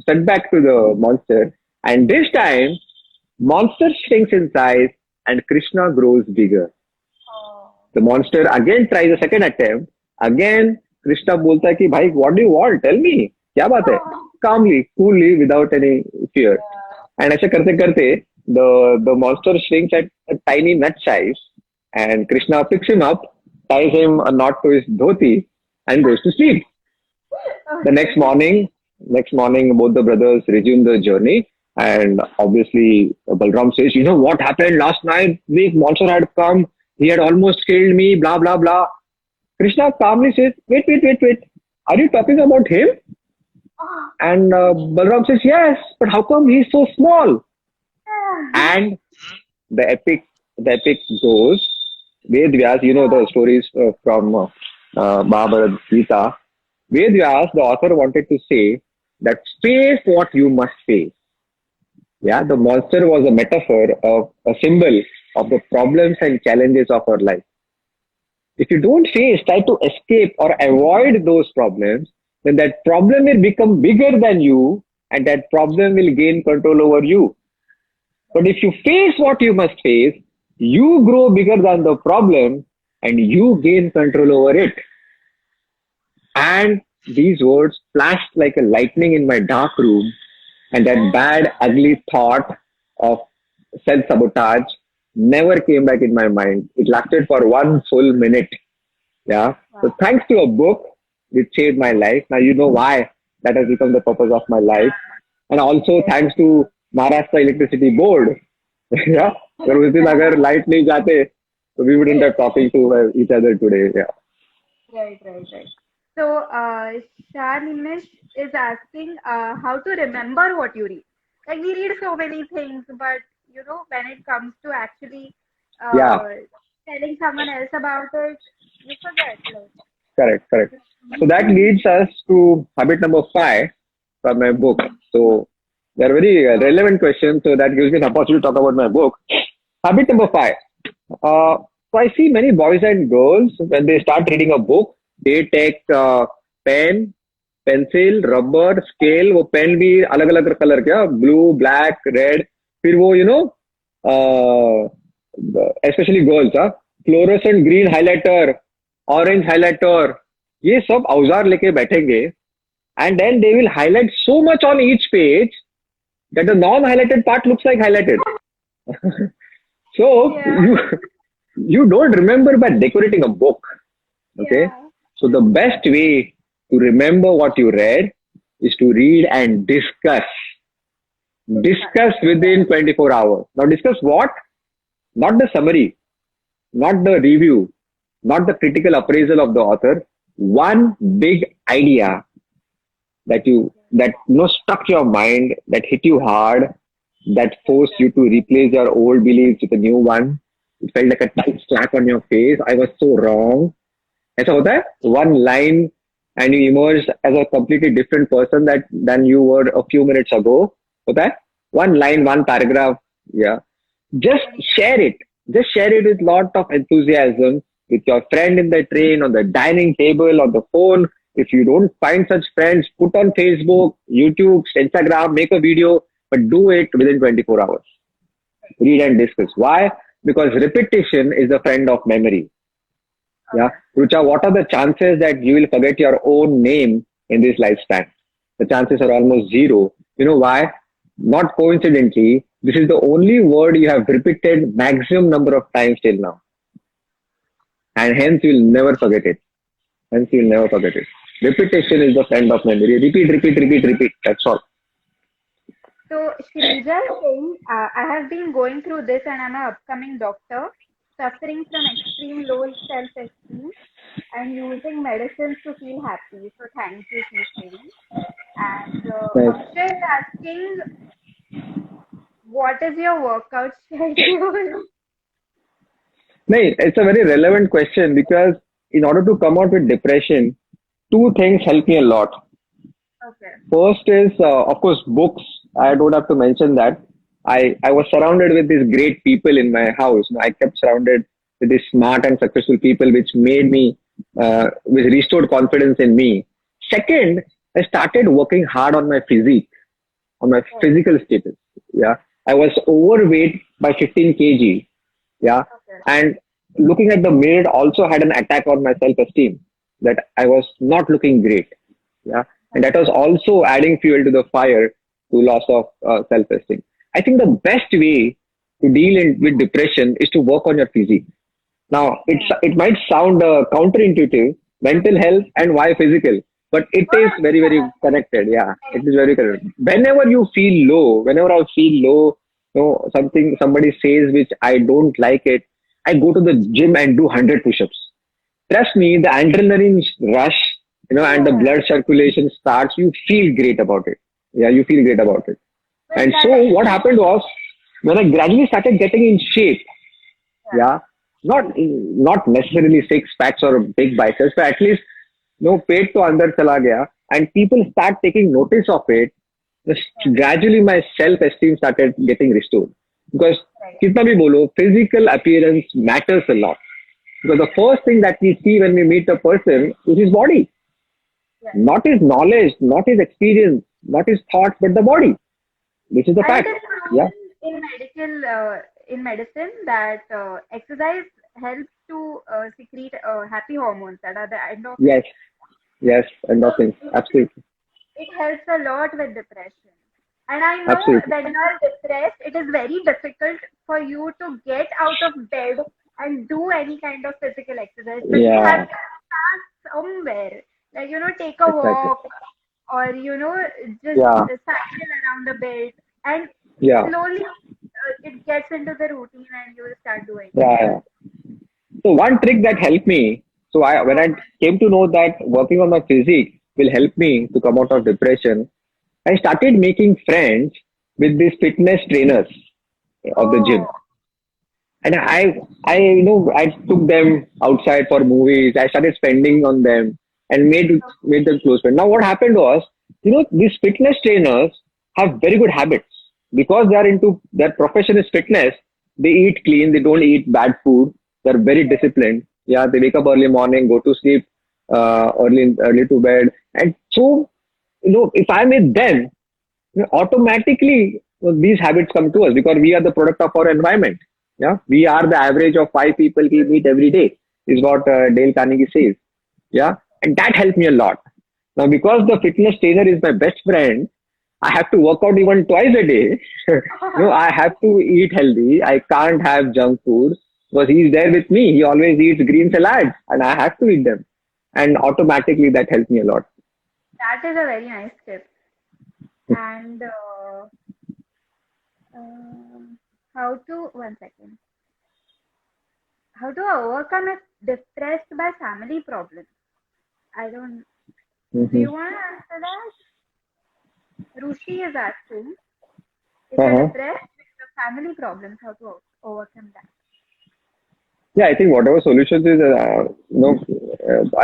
setback to the monster. And this time, monster shrinks in size and Krishna grows bigger. The monster again tries a second attempt. Again, Krishna बोलता है कि भाई, what do you want? Tell me. क्या बात है? Calmly, coolly, without any fear. And ऐसे करते करते, the monster shrinks at a tiny nut size, and Krishna picks him up, ties him a knot to his dhoti, and goes to sleep. The next morning, both the brothers resume the journey, and obviously Balram says, "You know what happened last night? The monster had come. He had almost killed me, blah, blah, blah." Krishna calmly says, wait. Are you talking about him? And Balram says, yes, but how come he's so small? And the epic goes, Ved Vyas, you know the stories from Mahabharata Gita. Ved Vyas, the author, wanted to say that face what you must face. Yeah, the monster was a metaphor of a symbol of the problems and challenges of our life. If you don't face, try to escape or avoid those problems, then that problem will become bigger than you and that problem will gain control over you. But if you face what you must face, you grow bigger than the problem and you gain control over it. And these words flashed like a lightning in my dark room, and that bad, ugly thought of self-sabotage never came back in my mind. It lasted for 1 full minute. Yeah. Wow. So thanks to a book, which saved my life. Now you know why that has become the purpose of my life. And also thanks to Maharashtra Electricity Board. Yeah. But उस दिन अगर light नहीं जाते, so we wouldn't have talking to each other today. Yeah. Right. So, Shah Nimesh is asking how to remember what you read. Like we read so many things, but you know, when it comes to actually telling someone else about it, you forget. Correct. So that leads us to habit number 5 from my book. So they're very relevant questions. So that gives me an opportunity to talk about my book. Habit number 5. So I see many boys and girls, when they start reading a book, they take pen, pencil, rubber, scale. वो pen भी अलग अलग colour का, blue, black, red. फिर वो especially girls, fluorescent green highlighter, orange highlighter, ये सब औजार लेके बैठेंगे and then they will highlight so much on each page that the non-highlighted part looks like highlighted. So Yeah. you don't remember by decorating a book. Okay. Yeah. So the best way to remember what you read is to read and discuss. Discuss. Discuss within 24 hours. Now discuss what? Not the summary, not the review, not the critical appraisal of the author. One big idea that struck your mind, that hit you hard, that forced you to replace your old beliefs with a new one. It felt like a tight slap on your face. I was so wrong. ऐसा होता है one line and you emerged as a completely different person that than you were a few minutes ago. होता है one line, one paragraph. Yeah, just share it. Just share it with lot of enthusiasm with your friend in the train, on the dining table, on the phone. If you don't find such friends, put on Facebook, YouTube, Instagram, make a video, but do it within 24 hours. Read and discuss. Why? Because repetition is a friend of memory. Yeah. Rucha, what are the chances that you will forget your own name in this lifespan? The chances are almost zero. You know why? Not coincidentally, this is the only word you have repeated maximum number of times till now. And hence you will never forget it. Hence you will never forget it. Repetition is the friend of memory. Repeat, repeat, repeat, repeat. That's all. So, Shrija is saying, I have been going through this and I'm an upcoming doctor, suffering from extreme low self-esteem and using medicines to feel happy. So, thank you, she's saying. And Nice. Akshay is asking, what is your workout schedule? No, it's a very relevant question because in order to come out with depression, two things help me a lot. Okay. First is, of course, books. I don't have to mention that. I was surrounded with these great people in my house. I kept surrounded with these smart and successful people, which made me, which restored confidence in me. Second, I started working hard on my physique, on my physical status. Yeah. I was overweight by 15 kg. Yeah. Okay. And looking at the mirror also had an attack on my self-esteem that I was not looking great. Yeah. And that was also adding fuel to the fire to loss of self-esteem. I think the best way to with depression is to work on your physique. Now, it might sound counterintuitive, mental health and why physical, but it is very, very connected. Yeah, it is very connected. Whenever you feel low, whenever I feel low, somebody says which I don't like it, I go to the gym and do 100 push-ups. Trust me, the adrenaline rush, and the blood circulation starts, you feel great about it. Yeah, you feel great about it. And so what happened was, when I gradually started getting in shape, yeah, not necessarily six packs or big biceps, but at least, पेट तो अंदर चला गया, and people start taking notice of it. Gradually my self-esteem started getting restored. Because kitna bhi bolo, physical appearance matters a lot. Because the first thing that we see when we meet a person is his body. Right. Not his knowledge, not his experience, not his thoughts, but the body. This is the fact. Yeah. In medicine, that exercise helps to secrete happy hormones that are the endorphins. Yes, endorphins. Absolutely. It helps a lot with depression. And I know Absolutely. when you are depressed, it is very difficult for you to get out of bed and do any kind of physical exercise. But you have to start somewhere. Like, take a walk or, just cycle around a bit. And slowly it gets into the routine and you will start doing it. Yeah. So one trick that helped me, when I came to know that working on my physique will help me to come out of depression, I started making friends with these fitness trainers of the gym. And I took them outside for movies. I started spending on them and made them close friends. Now what happened was, these fitness trainers have very good habits because they are into their profession is fitness. They eat clean. They don't eat bad food. They're very disciplined. Yeah, they wake up early morning, go to sleep early to bed. And so, if I'm with them, automatically these habits come to us because we are the product of our environment. Yeah, we are the average of 5 people we meet every day, is what Dale Carnegie says. Yeah, and that helped me a lot. Now, because the fitness trainer is my best friend, I have to work out even twice a day. No, I have to eat healthy. I can't have junk food because he's there with me. He always eats green salads and I have to eat them. And automatically that helps me a lot. That is a very nice tip. And um how to, one second, how to overcome if depressed by family problems? I don't, do Hmm. you want to answer that? Rushi is asking if you're Uh-huh. depressed with the family problems, how to overcome that. Yeah, I think whatever solutions is,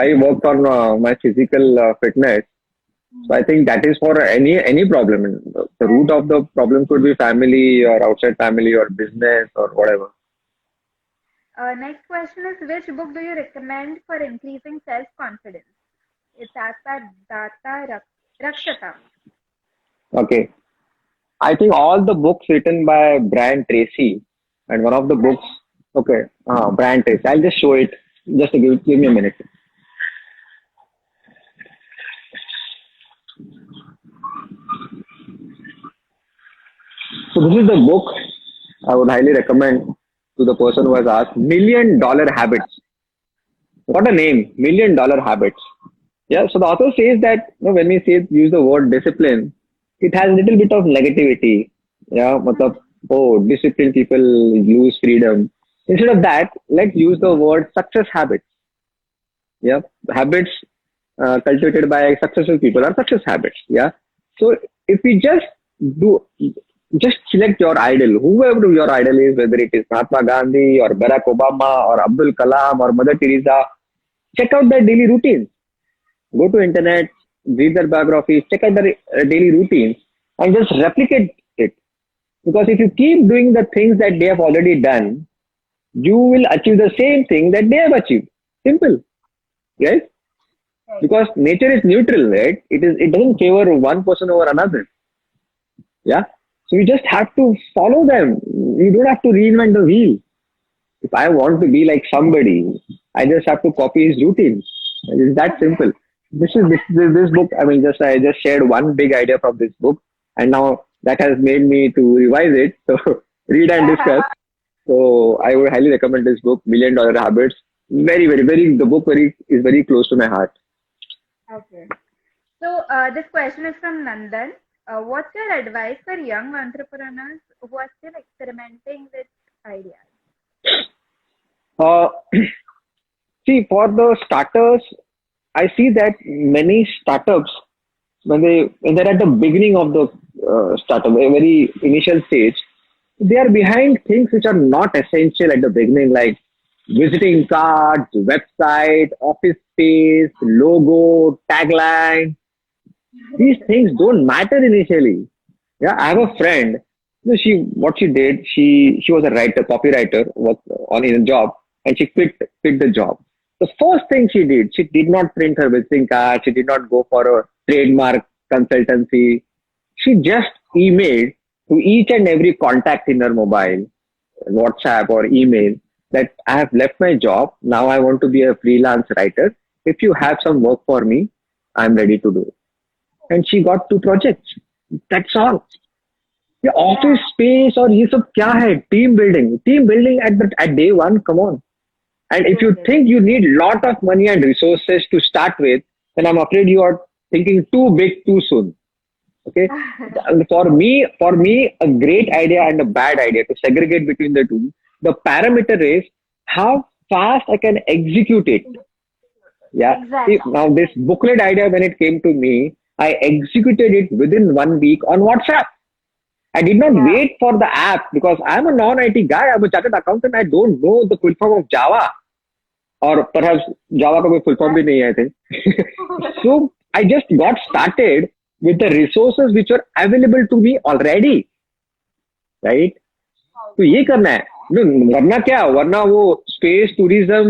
I worked on my physical fitness. So I think that is for any problem. The root Right. of the problem could be family or outside family or business or whatever. Next question is, which book do you recommend for increasing self-confidence? It's asked by Rakshata. Okay. I think all the books written by Brian Tracy and one of the books, Brian. okay, Brian Tracy. I'll just show it. Just to give me a minute. So this is the book I would highly recommend to the person who has asked Million Dollar Habits. What a name, Million Dollar Habits. Yeah, so the author says that when we say use the word discipline, it has a little bit of negativity. Yeah, matlab, oh, disciplined people lose freedom. Instead of that, let's use the word success habits. Yeah, habits cultivated by successful people are success habits. Yeah, so if we do, just select your idol, whoever your idol is, whether it is Mahatma Gandhi or Barack Obama or Abdul Kalam or Mother Teresa, check out their daily routines. Go to internet, read their biographies, check out their daily routines, and just replicate it. Because if you keep doing the things that they have already done, you will achieve the same thing that they have achieved. Simple, right? Right. Because nature is neutral, right? It doesn't favor one person over another. Yeah. So you just have to follow them. You don't have to reinvent the wheel. If I want to be like somebody, I just have to copy his routine. It's that simple. This book. I mean, I just shared one big idea from this book, and now that has made me to revise it. So read and discuss. So I would highly recommend this book, Million Dollar Habits. Very, very, very. The book is very close to my heart. Okay. So this question is from Nandan. What's your advice for young entrepreneurs who are still experimenting with ideas? Uh, See, for the starters, I see that many startups when they're at the beginning of the startup, a very initial stage, they are behind things which are not essential at the beginning, like visiting cards, website, office space, logo, tagline. These things don't matter initially. Yeah, I have a friend. She what she did, she was a writer, copywriter, worked on in a job, and she quit the job. The first thing she did not print her visiting card. She did not go for a trademark consultancy. She just emailed to each and every contact in her mobile, WhatsApp or email, that I have left my job. Now I want to be a freelance writer. If you have some work for me, I'm ready to do it. And she got 2 projects. That's all. ये Yeah. Office space और ये सब क्या है? Team building at day one. Come on. And if you Totally. think you need lot of money and resources to start with, then I'm afraid you are thinking too big too soon. Okay. For me, a great idea and a bad idea, to segregate between the two, the parameter is how fast I can execute it. Yeah. See, Exactly. now this booklet idea, when it came to me, I executed it within 1 week on WhatsApp. I did not Yeah. wait for the app because I'm a non-IT guy. I'm a chartered accountant. I don't know the full form of Java, or perhaps Java का कोई full form भी नहीं है, I think. So I just got started with the resources which were available to me already, right? तो ये करना है. No, वरना क्या? वरना वो space tourism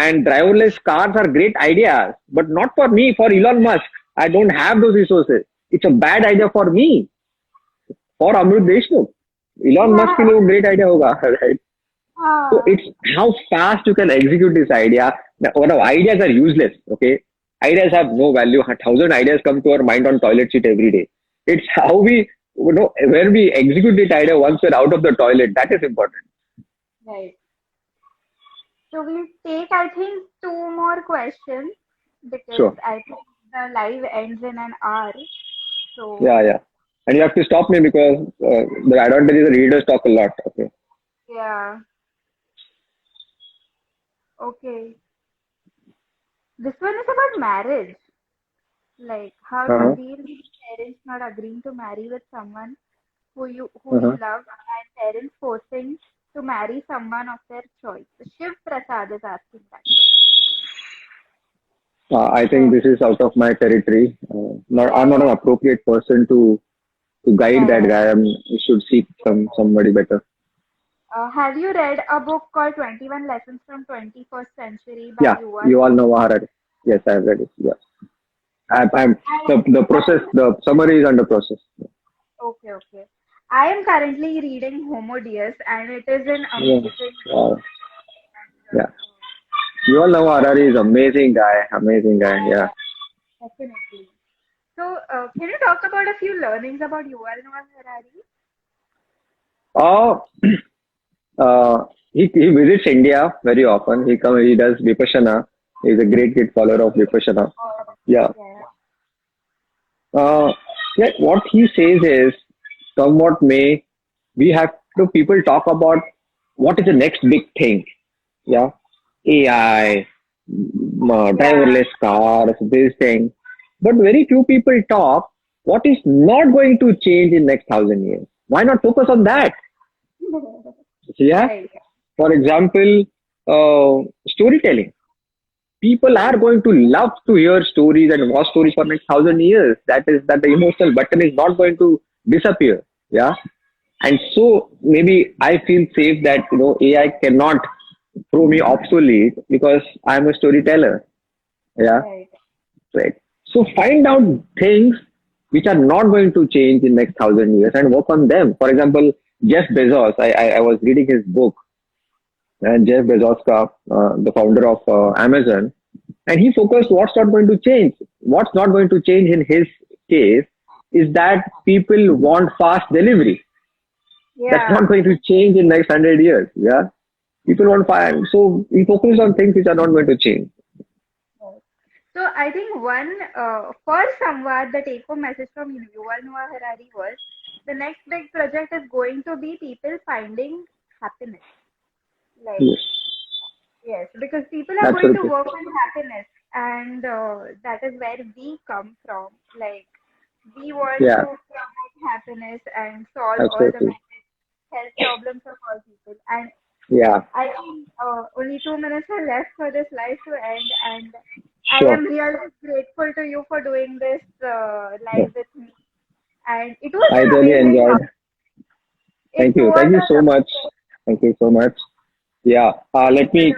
and driverless cars are great ideas, but not for me. For Elon Musk, I don't have those resources. It's a bad idea for me. For Amrut Deshmukh, Elon Musk के लिए वो great idea होगा, right? So Ah, it's how fast you can execute this idea. Now, ideas are useless, okay? ideas have no value. 1,000 ideas come to our mind on toilet seat every day. It's how we, where we execute that idea once we're out of the toilet. That is important. Right. So we'll take, I think, two more questions because Sure. I think the live ends in an hour. Yeah, So yeah. And you have to stop me because the advantage is the readers talk a lot. Okay. yeah, okay. This one is about marriage. Like how to Uh-huh. deal with parents not agreeing to marry with someone who you Uh-huh. love and parents forcing to marry someone of their choice. So Shiv Prasad is asking that question. I think So this is out of my territory. I'm yeah, not an yeah, appropriate person to guide yeah, that yeah. guy. You should seek somebody better. Have you read a book called 21 Lessons from 21st Century by Yeah, Yuval? you all know Maharaj. Yes, I've read it. Yeah, I'm the process. The summary is under process. Okay, okay. I am currently reading Homo Deus and it is an Yeah, amazing read. wow. And, Yeah, you all know Harari is amazing guy. Amazing guy. Yeah. definitely. So, can you talk about a few learnings about Yuval Noah Harari? Uh, he visits India very often. He does Vipassana. He's a great follower of Vipassana. Yeah. Yeah, Uh, yeah, what he says is somewhat may we have to people talk about what is the next big thing. Yeah, AI, yeah, driverless cars, this thing. But very few people talk what is not going to change in next 1,000 years. Why not focus on that? Yeah. right. For example, storytelling. People are going to love to hear stories and watch stories for next 1,000 years. That the emotional button is not going to disappear. Yeah. And so maybe I feel safe that AI cannot throw me obsolete because I'm a storyteller. Yeah. Right. Right. So find out things which are not going to change in next 1,000 years and work on them. For example, Jeff Bezos. I was reading his book, and Jeff Bezos, the founder of Amazon, and he focused what's not going to change. What's not going to change in his case is that people want fast delivery. That's Yeah. not going to change in next 100 years. Yeah, people want fast. So he focused on things which are not going to change. Right. So, I think one for Samvad, the take-home message from Yuval Noah Harari was the next big project is going to be people finding happiness. Like, Yes, yes, because people are going to absolutely, work on happiness, and that is where we come from. Like, we want to yeah, promote happiness and solve all the absolutely, mental health problems of all people. And yeah, I think only 2 minutes are left for this live to end, and I sure. am really grateful to you for doing this Yeah. live with me. And it was I an really amazing enjoyed. talk. It Thank was you so an much, thank you so much. Yeah, let me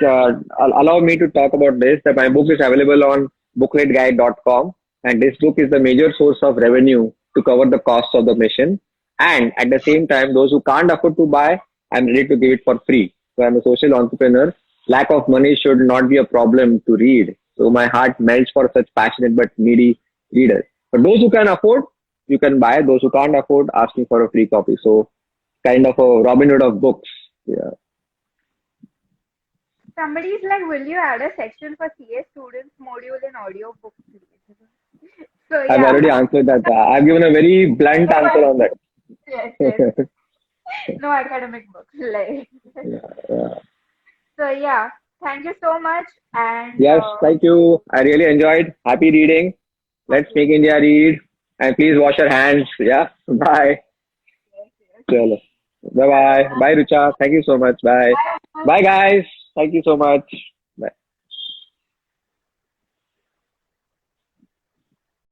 allow me to talk about this. That my book is available on bookletguide.com, and this book is the major source of revenue to cover the costs of the mission. And at the same time, those who can't afford to buy, I'm ready to give it for free. So I'm a social entrepreneur. Lack of money should not be a problem to read. So my heart melts for such passionate but needy readers. But those who can afford, you can buy. Those who can't afford, ask me for a free copy. So kind of a Robin Hood of books. Yeah. Somebody's like, will you add a section for CA students module in audio books, please? So I've yeah, already answered that. I've given a very blunt answer on that. yes, yes, no academic books, like. Yeah. So yeah, thank you so much, and Yes, thank you. I really enjoyed. Happy reading. Let's happy make reading. India read. And please wash your hands. Yeah. Bye. Yes, yes. Chalo. Bye Chalo, bye. Bye, Rucha. Thank you so much. Bye. bye. Bye, guys. Thank you so much.